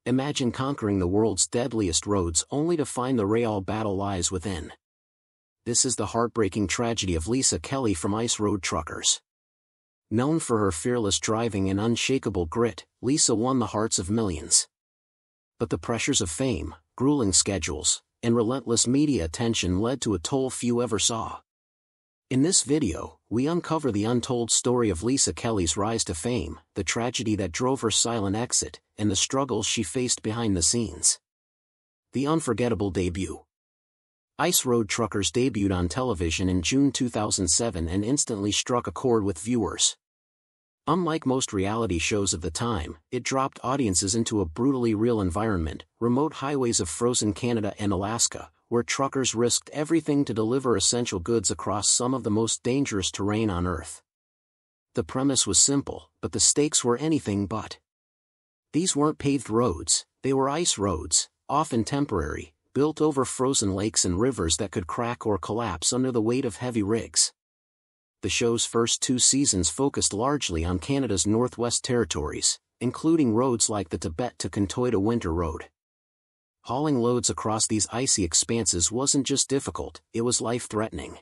Imagine conquering the world's deadliest roads only to find the real battle lies within. This is the heartbreaking tragedy of Lisa Kelly from Ice Road Truckers. Known for her fearless driving and unshakable grit, Lisa won the hearts of millions. But the pressures of fame, grueling schedules, and relentless media attention led to a toll few ever saw. In this video, we uncover the untold story of Lisa Kelly's rise to fame, the tragedy that drove her silent exit, and the struggles she faced behind the scenes. The unforgettable debut. Ice Road Truckers debuted on television in June 2007 and instantly struck a chord with viewers. Unlike most reality shows of the time, it dropped audiences into a brutally real environment, remote highways of frozen Canada and Alaska, where truckers risked everything to deliver essential goods across some of the most dangerous terrain on Earth. The premise was simple, but the stakes were anything but. These weren't paved roads, they were ice roads, often temporary, built over frozen lakes and rivers that could crack or collapse under the weight of heavy rigs. The show's first 2 seasons focused largely on Canada's Northwest Territories, including roads like the Tibet to Contouta Winter Road. Hauling loads across these icy expanses wasn't just difficult, it was life-threatening.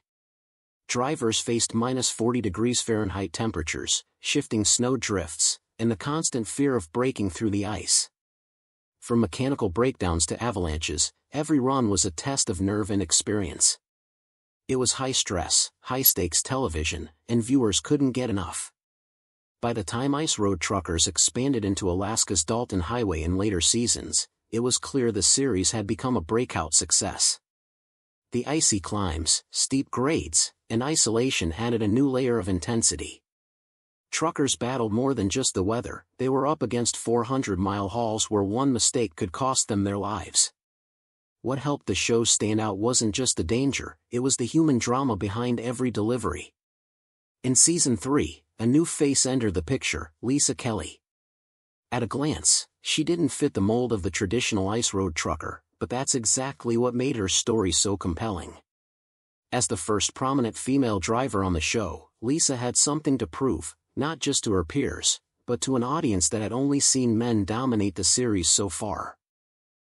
Drivers faced -40 degrees Fahrenheit temperatures, shifting snow drifts, and the constant fear of breaking through the ice. From mechanical breakdowns to avalanches, every run was a test of nerve and experience. It was high-stress, high-stakes television, and viewers couldn't get enough. By the time Ice Road Truckers expanded into Alaska's Dalton Highway in later seasons, it was clear the series had become a breakout success. The icy climbs, steep grades, and isolation added a new layer of intensity. Truckers battled more than just the weather, they were up against 400-mile hauls where one mistake could cost them their lives. What helped the show stand out wasn't just the danger, it was the human drama behind every delivery. In Season 3, a new face entered the picture, Lisa Kelly. At a glance, she didn't fit the mold of the traditional ice road trucker, but that's exactly what made her story so compelling. As the first prominent female driver on the show, Lisa had something to prove, not just to her peers, but to an audience that had only seen men dominate the series so far.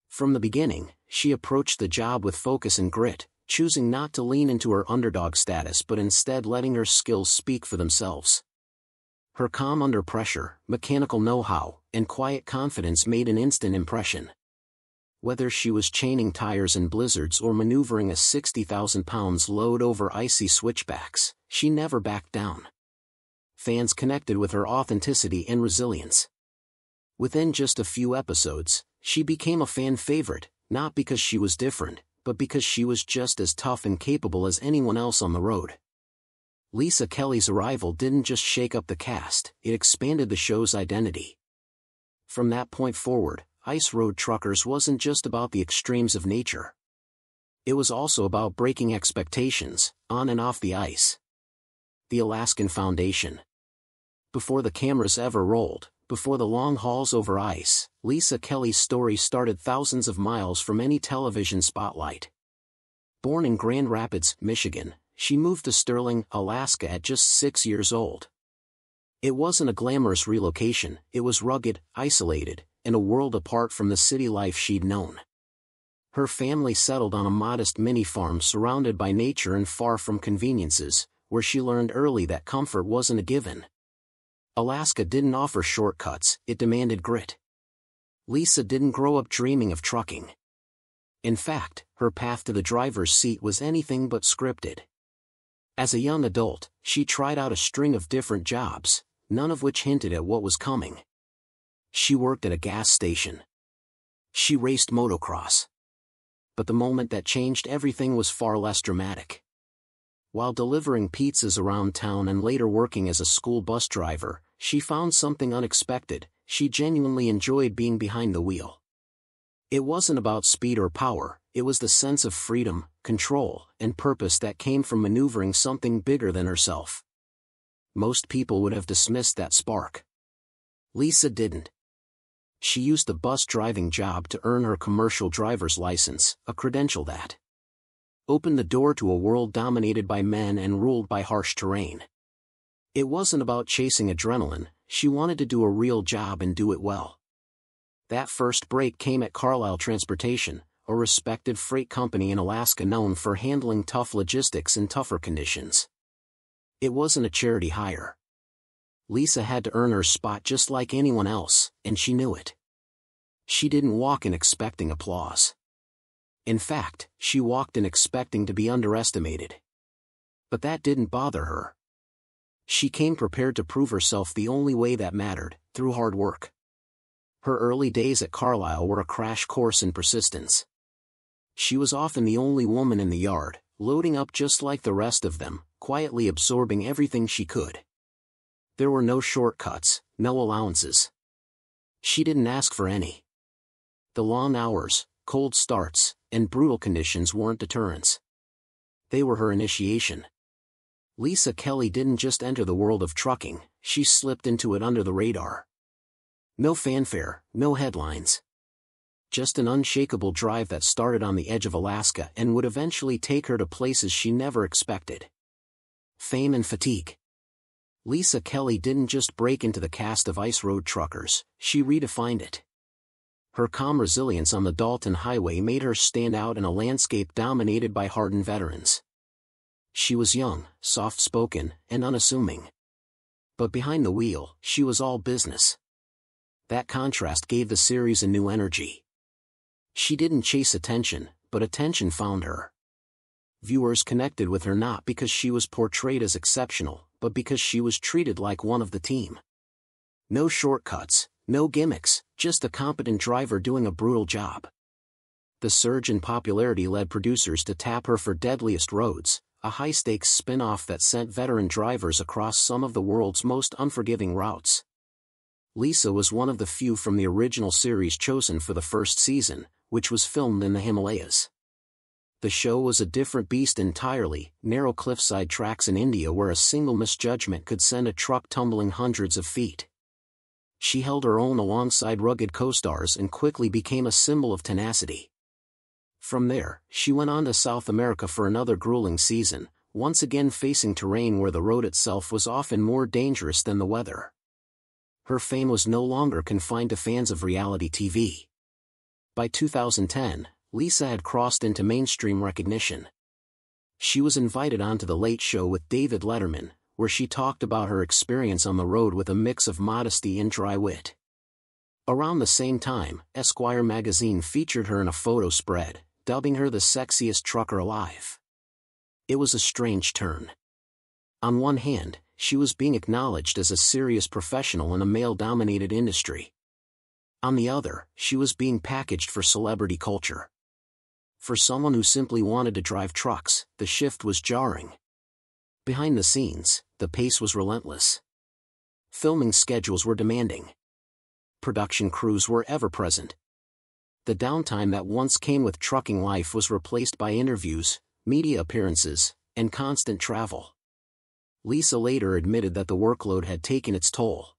From the beginning, she approached the job with focus and grit, choosing not to lean into her underdog status but instead letting her skills speak for themselves. Her calm under pressure, mechanical know-how, and quiet confidence made an instant impression. Whether she was chaining tires in blizzards or maneuvering a 60,000-pound load over icy switchbacks, she never backed down. Fans connected with her authenticity and resilience. Within just a few episodes, she became a fan favorite, not because she was different, but because she was just as tough and capable as anyone else on the road. Lisa Kelly's arrival didn't just shake up the cast, it expanded the show's identity. From that point forward, Ice Road Truckers wasn't just about the extremes of nature. It was also about breaking expectations, on and off the ice. The Alaskan Foundation. Before the cameras ever rolled, before the long hauls over ice, Lisa Kelly's story started thousands of miles from any television spotlight. Born in Grand Rapids, Michigan, she moved to Sterling, Alaska at just 6 years old. It wasn't a glamorous relocation, it was rugged, isolated, and a world apart from the city life she'd known. Her family settled on a modest mini-farm surrounded by nature and far from conveniences, where she learned early that comfort wasn't a given. Alaska didn't offer shortcuts, it demanded grit. Lisa didn't grow up dreaming of trucking. In fact, her path to the driver's seat was anything but scripted. As a young adult, she tried out a string of different jobs, none of which hinted at what was coming. She worked at a gas station. She raced motocross. But the moment that changed everything was far less dramatic. While delivering pizzas around town and later working as a school bus driver, she found something unexpected. She genuinely enjoyed being behind the wheel. It wasn't about speed or power, it was the sense of freedom, control, and purpose that came from maneuvering something bigger than herself. Most people would have dismissed that spark. Lisa didn't. She used the bus driving job to earn her commercial driver's license, a credential that opened the door to a world dominated by men and ruled by harsh terrain. It wasn't about chasing adrenaline, she wanted to do a real job and do it well. That first break came at Carlisle Transportation, a respected freight company in Alaska known for handling tough logistics in tougher conditions. It wasn't a charity hire. Lisa had to earn her spot just like anyone else, and she knew it. She didn't walk in expecting applause. In fact, she walked in expecting to be underestimated. But that didn't bother her. She came prepared to prove herself the only way that mattered, through hard work. Her early days at Carlisle were a crash course in persistence. She was often the only woman in the yard, loading up just like the rest of them, quietly absorbing everything she could. There were no shortcuts, no allowances. She didn't ask for any. The long hours, cold starts, and brutal conditions weren't deterrents. They were her initiation. Lisa Kelly didn't just enter the world of trucking, she slipped into it under the radar. No fanfare, no headlines. Just an unshakable drive that started on the edge of Alaska and would eventually take her to places she never expected. Fame and fatigue. Lisa Kelly didn't just break into the cast of Ice Road Truckers, she redefined it. Her calm resilience on the Dalton Highway made her stand out in a landscape dominated by hardened veterans. She was young, soft-spoken, and unassuming. But behind the wheel, she was all business. That contrast gave the series a new energy. She didn't chase attention, but attention found her. Viewers connected with her not because she was portrayed as exceptional, but because she was treated like one of the team. No shortcuts, no gimmicks, just a competent driver doing a brutal job. The surge in popularity led producers to tap her for Deadliest Roads, a high-stakes spin-off that sent veteran drivers across some of the world's most unforgiving routes. Lisa was one of the few from the original series chosen for the first season, which was filmed in the Himalayas. The show was a different beast entirely, narrow cliffside tracks in India where a single misjudgment could send a truck tumbling hundreds of feet. She held her own alongside rugged co-stars and quickly became a symbol of tenacity. From there, she went on to South America for another grueling season, once again facing terrain where the road itself was often more dangerous than the weather. Her fame was no longer confined to fans of reality TV. By 2010, Lisa had crossed into mainstream recognition. She was invited onto The Late Show with David Letterman, where she talked about her experience on the road with a mix of modesty and dry wit. Around the same time, Esquire magazine featured her in a photo spread, dubbing her the sexiest trucker alive. It was a strange turn. On one hand, she was being acknowledged as a serious professional in a male-dominated industry. On the other, she was being packaged for celebrity culture. For someone who simply wanted to drive trucks, the shift was jarring. Behind the scenes, the pace was relentless. Filming schedules were demanding. Production crews were ever-present. The downtime that once came with trucking life was replaced by interviews, media appearances, and constant travel. Lisa later admitted that the workload had taken its toll.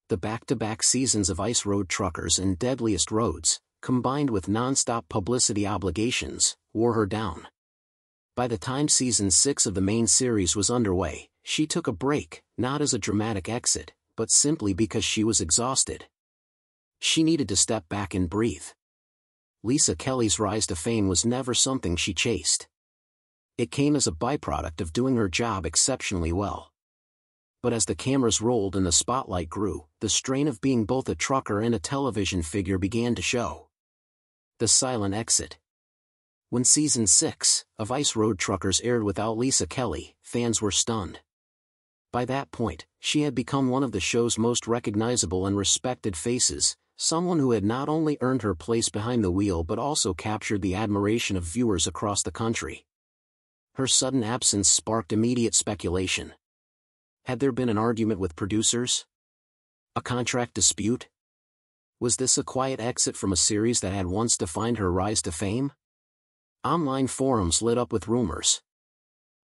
The back-to-back seasons of Ice Road Truckers and Deadliest Roads, combined with non-stop publicity obligations, wore her down. By the time season 6 of the main series was underway, she took a break, not as a dramatic exit, but simply because she was exhausted. She needed to step back and breathe. Lisa Kelly's rise to fame was never something she chased. It came as a byproduct of doing her job exceptionally well. But as the cameras rolled and the spotlight grew, the strain of being both a trucker and a television figure began to show. The silent exit. When season 6 of Ice Road Truckers aired without Lisa Kelly, fans were stunned. By that point, she had become one of the show's most recognizable and respected faces, someone who had not only earned her place behind the wheel but also captured the admiration of viewers across the country. Her sudden absence sparked immediate speculation. Had there been an argument with producers? A contract dispute? Was this a quiet exit from a series that had once defined her rise to fame? Online forums lit up with rumors.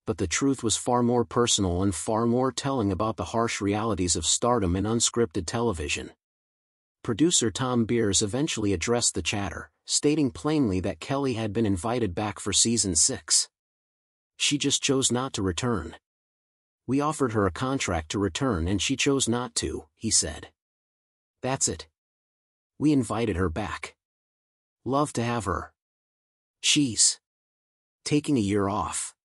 But the truth was far more personal and far more telling about the harsh realities of stardom and unscripted television. Producer Tom Beers eventually addressed the chatter, stating plainly that Kelly had been invited back for season 6. She just chose not to return. We offered her a contract to return and she chose not to, he said. That's it. We invited her back. Love to have her. She's taking a year off.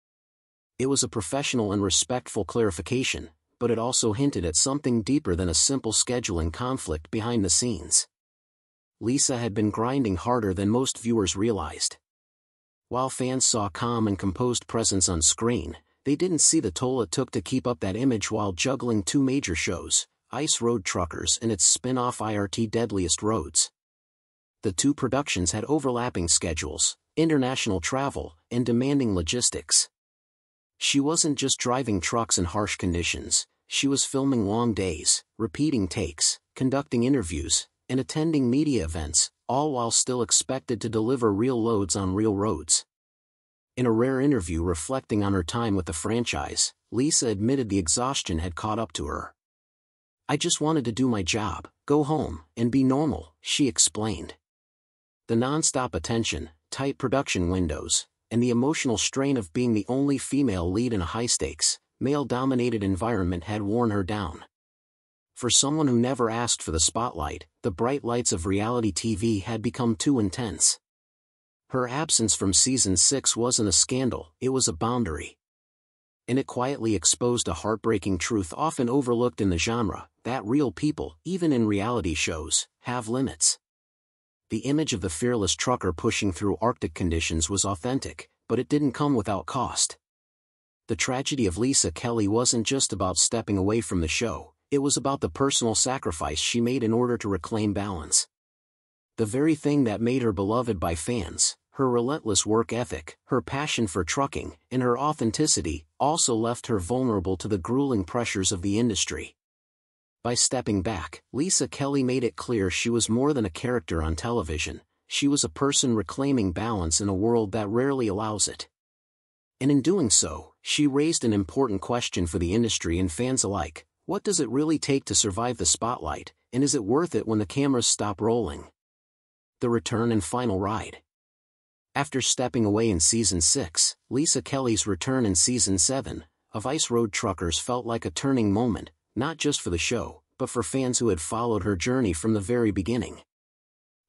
It was a professional and respectful clarification, but it also hinted at something deeper than a simple scheduling conflict behind the scenes. Lisa had been grinding harder than most viewers realized. While fans saw a calm and composed presence on screen, they didn't see the toll it took to keep up that image while juggling two major shows, Ice Road Truckers and its spin-off IRT Deadliest Roads. The two productions had overlapping schedules, international travel, and demanding logistics. She wasn't just driving trucks in harsh conditions, she was filming long days, repeating takes, conducting interviews, and attending media events, all while still expected to deliver real loads on real roads. In a rare interview reflecting on her time with the franchise, Lisa admitted the exhaustion had caught up to her. "I just wanted to do my job, go home, and be normal," she explained. The non-stop attention, tight production windows, and the emotional strain of being the only female lead in a high-stakes, male-dominated environment had worn her down. For someone who never asked for the spotlight, the bright lights of reality TV had become too intense. Her absence from season 6 wasn't a scandal, it was a boundary. And it quietly exposed a heartbreaking truth often overlooked in the genre, that real people, even in reality shows, have limits. The image of the fearless trucker pushing through Arctic conditions was authentic, but it didn't come without cost. The tragedy of Lisa Kelly wasn't just about stepping away from the show, it was about the personal sacrifice she made in order to reclaim balance. The very thing that made her beloved by fans, her relentless work ethic, her passion for trucking, and her authenticity, also left her vulnerable to the grueling pressures of the industry. By stepping back, Lisa Kelly made it clear she was more than a character on television, she was a person reclaiming balance in a world that rarely allows it. And in doing so, she raised an important question for the industry and fans alike: what does it really take to survive the spotlight, and is it worth it when the cameras stop rolling? The return and final ride. After stepping away in season 6, Lisa Kelly's return in season 7 of Ice Road Truckers felt like a turning moment, not just for the show, but for fans who had followed her journey from the very beginning.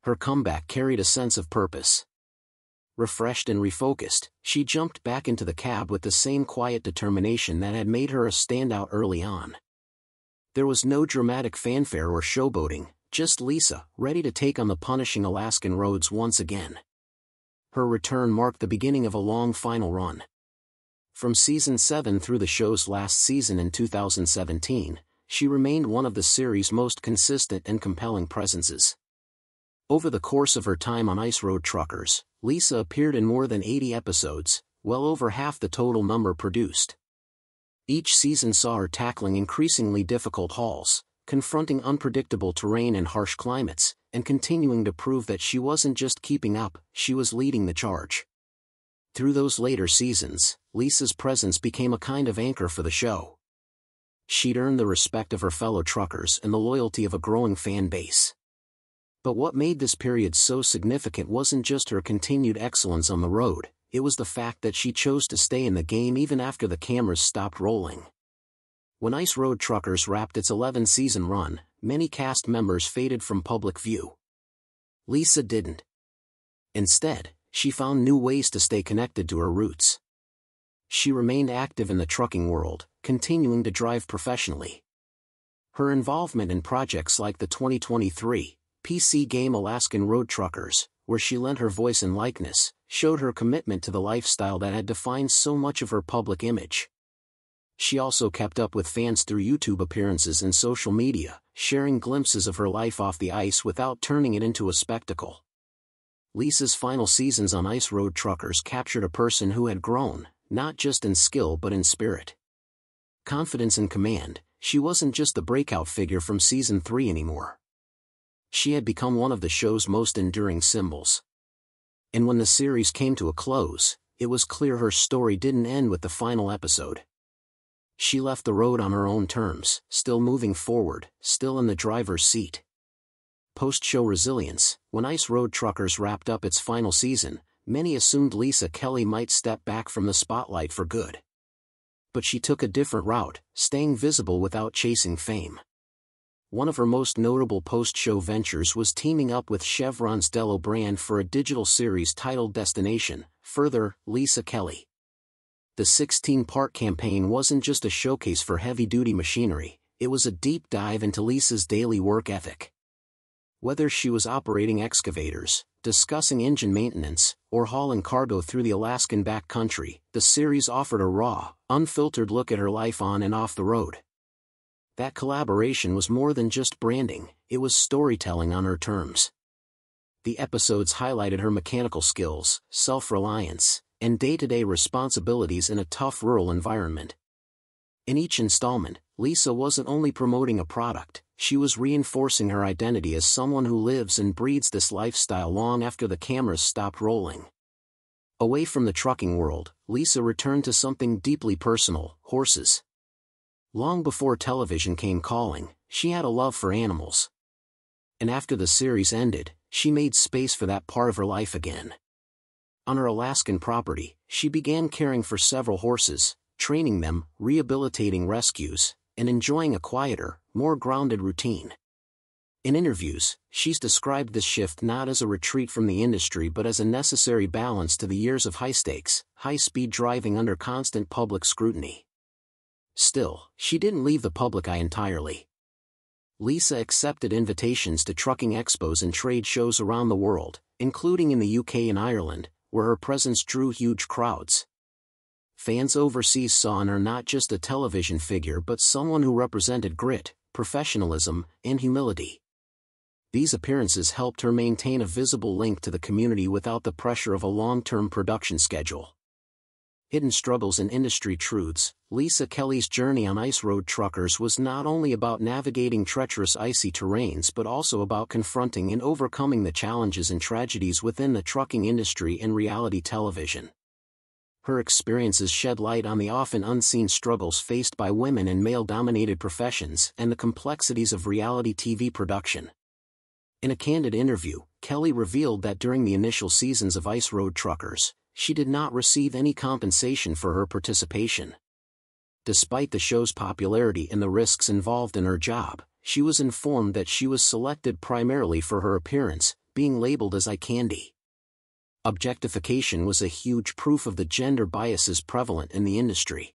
Her comeback carried a sense of purpose. Refreshed and refocused, she jumped back into the cab with the same quiet determination that had made her a standout early on. There was no dramatic fanfare or showboating, just Lisa, ready to take on the punishing Alaskan roads once again. Her return marked the beginning of a long final run. From season 7 through the show's last season in 2017, she remained one of the series' most consistent and compelling presences. Over the course of her time on Ice Road Truckers, Lisa appeared in more than 80 episodes, well over half the total number produced. Each season saw her tackling increasingly difficult hauls, confronting unpredictable terrain and harsh climates, and continuing to prove that she wasn't just keeping up, she was leading the charge. Through those later seasons, Lisa's presence became a kind of anchor for the show. She'd earned the respect of her fellow truckers and the loyalty of a growing fan base. But what made this period so significant wasn't just her continued excellence on the road, it was the fact that she chose to stay in the game even after the cameras stopped rolling. When Ice Road Truckers wrapped its 11-season run, many cast members faded from public view. Lisa didn't. Instead, she found new ways to stay connected to her roots. She remained active in the trucking world, continuing to drive professionally. Her involvement in projects like the 2023 PC game Alaskan Road Truckers, where she lent her voice and likeness, showed her commitment to the lifestyle that had defined so much of her public image. She also kept up with fans through YouTube appearances and social media, sharing glimpses of her life off the ice without turning it into a spectacle. Lisa's final seasons on Ice Road Truckers captured a person who had grown, not just in skill but in spirit. Confidence and command, she wasn't just the breakout figure from season 3 anymore. She had become one of the show's most enduring symbols. And when the series came to a close, it was clear her story didn't end with the final episode. She left the road on her own terms, still moving forward, still in the driver's seat. Post-show resilience. When Ice Road Truckers wrapped up its final season, many assumed Lisa Kelly might step back from the spotlight for good. But she took a different route, staying visible without chasing fame. One of her most notable post-show ventures was teaming up with Chevron's Delo brand for a digital series titled Destination, Further, Lisa Kelly. The 16-part campaign wasn't just a showcase for heavy-duty machinery, it was a deep dive into Lisa's daily work ethic. Whether she was operating excavators, discussing engine maintenance, or hauling cargo through the Alaskan backcountry, the series offered a raw, unfiltered look at her life on and off the road. That collaboration was more than just branding, it was storytelling on her terms. The episodes highlighted her mechanical skills, self-reliance, and day-to-day responsibilities in a tough rural environment. In each installment, Lisa wasn't only promoting a product, she was reinforcing her identity as someone who lives and breathes this lifestyle long after the cameras stopped rolling. Away from the trucking world, Lisa returned to something deeply personal: horses. Long before television came calling, she had a love for animals. And after the series ended, she made space for that part of her life again. On her Alaskan property, she began caring for several horses, training them, rehabilitating rescues, and enjoying a quieter, more grounded routine. In interviews, she's described this shift not as a retreat from the industry but as a necessary balance to the years of high-stakes, high-speed driving under constant public scrutiny. Still, she didn't leave the public eye entirely. Lisa accepted invitations to trucking expos and trade shows around the world, including in the UK and Ireland, where her presence drew huge crowds. Fans overseas saw in her not just a television figure but someone who represented grit, professionalism, and humility. These appearances helped her maintain a visible link to the community without the pressure of a long-term production schedule. Hidden struggles and industry truths. Lisa Kelly's journey on Ice Road Truckers was not only about navigating treacherous icy terrains but also about confronting and overcoming the challenges and tragedies within the trucking industry and reality television. Her experiences shed light on the often unseen struggles faced by women in male-dominated professions and the complexities of reality TV production. In a candid interview, Kelly revealed that during the initial seasons of Ice Road Truckers, she did not receive any compensation for her participation. Despite the show's popularity and the risks involved in her job, she was informed that she was selected primarily for her appearance, being labeled as eye candy. Objectification was a huge proof of the gender biases prevalent in the industry.